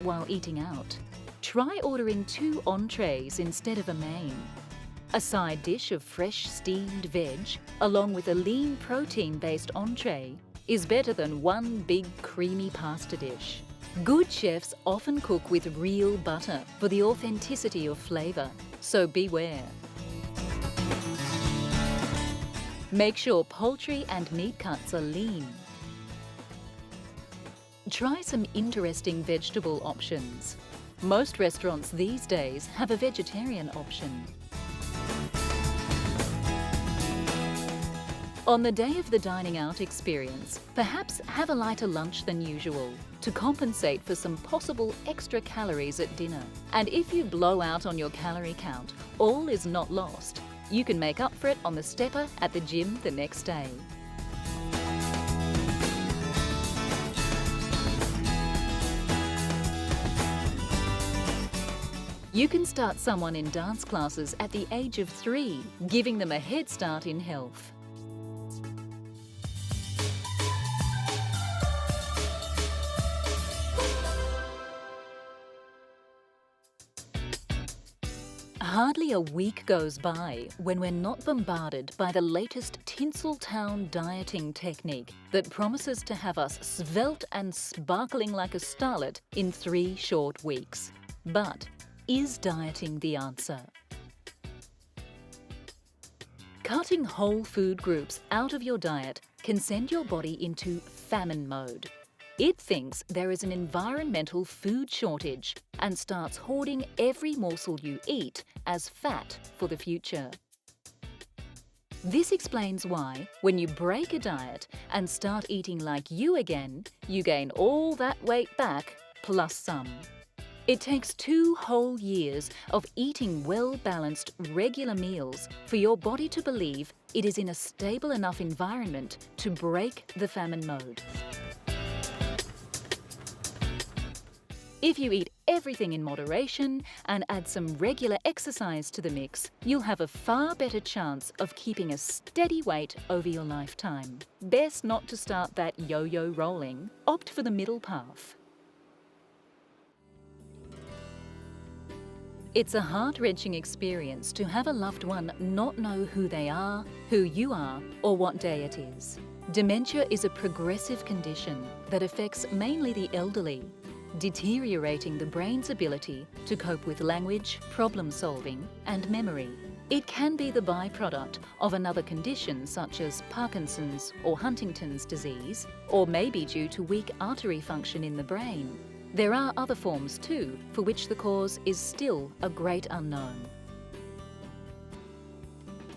while eating out. Try ordering 2 entrees instead of a main. A side dish of fresh steamed veg, along with a lean protein-based entree, is better than one big creamy pasta dish. Good chefs often cook with real butter for the authenticity of flavour, so beware. Make sure poultry and meat cuts are lean. Try some interesting vegetable options. Most restaurants these days have a vegetarian option. On the day of the dining out experience, perhaps have a lighter lunch than usual to compensate for some possible extra calories at dinner. And if you blow out on your calorie count, all is not lost. You can make up for it on the stepper at the gym the next day. You can start someone in dance classes at the age of 3, giving them a head start in health. Hardly a week goes by when we're not bombarded by the latest Tinseltown dieting technique that promises to have us svelte and sparkling like a starlet in 3 short weeks. But is dieting the answer? Cutting whole food groups out of your diet can send your body into famine mode. It thinks there is an environmental food shortage and starts hoarding every morsel you eat as fat for the future. This explains why, when you break a diet and start eating like you again, you gain all that weight back plus some. It takes 2 whole years of eating well-balanced, regular meals for your body to believe it is in a stable enough environment to break the famine mode. If you eat everything in moderation and add some regular exercise to the mix, you'll have a far better chance of keeping a steady weight over your lifetime. Best not to start that yo-yo rolling. Opt for the middle path. It's a heart-wrenching experience to have a loved one not know who they are, who you are, or what day it is. Dementia is a progressive condition that affects mainly the elderly, deteriorating the brain's ability to cope with language, problem-solving, and memory. It can be the byproduct of another condition such as Parkinson's or Huntington's disease, or maybe due to weak artery function in the brain. There are other forms too, for which the cause is still a great unknown.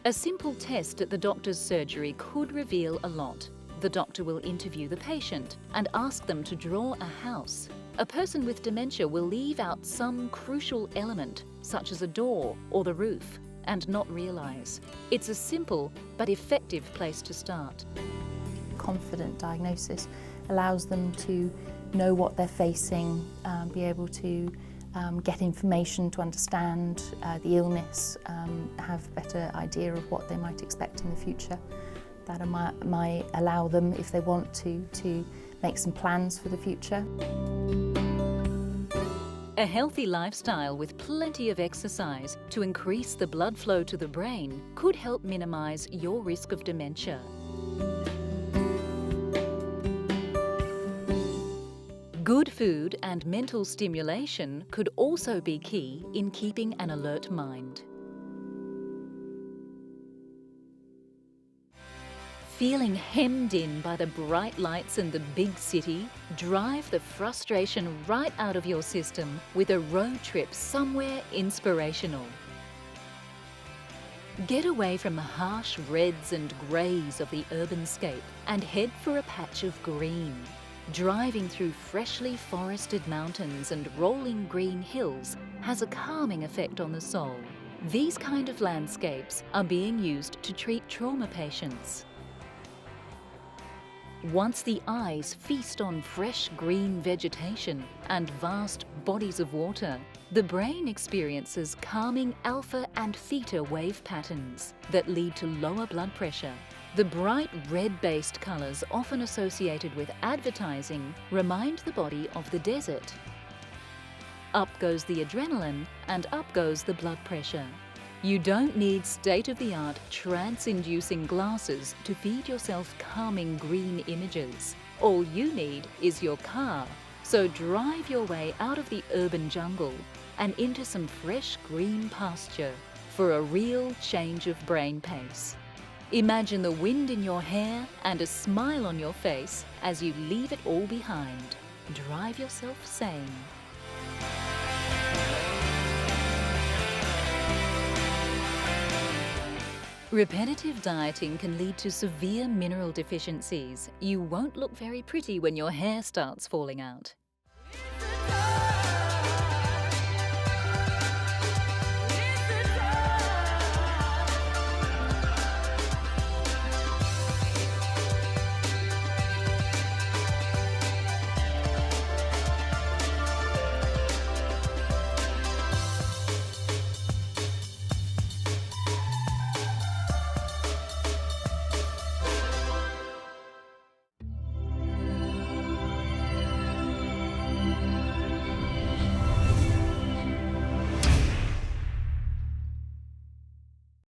A simple test at the doctor's surgery could reveal a lot. The doctor will interview the patient and ask them to draw a house. A person with dementia will leave out some crucial element, such as a door or the roof, and not realise. It's a simple but effective place to start. Confident diagnosis allows them to know what they're facing, be able to get information to understand the illness, have a better idea of what they might expect in the future. That might allow them, if they want to make some plans for the future. A healthy lifestyle with plenty of exercise to increase the blood flow to the brain could help minimise your risk of dementia. Good food and mental stimulation could also be key in keeping an alert mind. Feeling hemmed in by the bright lights in the big city? Drive the frustration right out of your system with a road trip somewhere inspirational. Get away from the harsh reds and greys of the urbanscape and head for a patch of green. Driving through freshly forested mountains and rolling green hills has a calming effect on the soul. These kind of landscapes are being used to treat trauma patients. Once the eyes feast on fresh green vegetation and vast bodies of water, the brain experiences calming alpha and theta wave patterns that lead to lower blood pressure. The bright red-based colours often associated with advertising remind the body of the desert. Up goes the adrenaline and up goes the blood pressure. You don't need state-of-the-art, trance-inducing glasses to feed yourself calming green images. All you need is your car. So drive your way out of the urban jungle and into some fresh green pasture for a real change of brain pace. Imagine the wind in your hair and a smile on your face as you leave it all behind. Drive yourself sane. Repetitive dieting can lead to severe mineral deficiencies. You won't look very pretty when your hair starts falling out.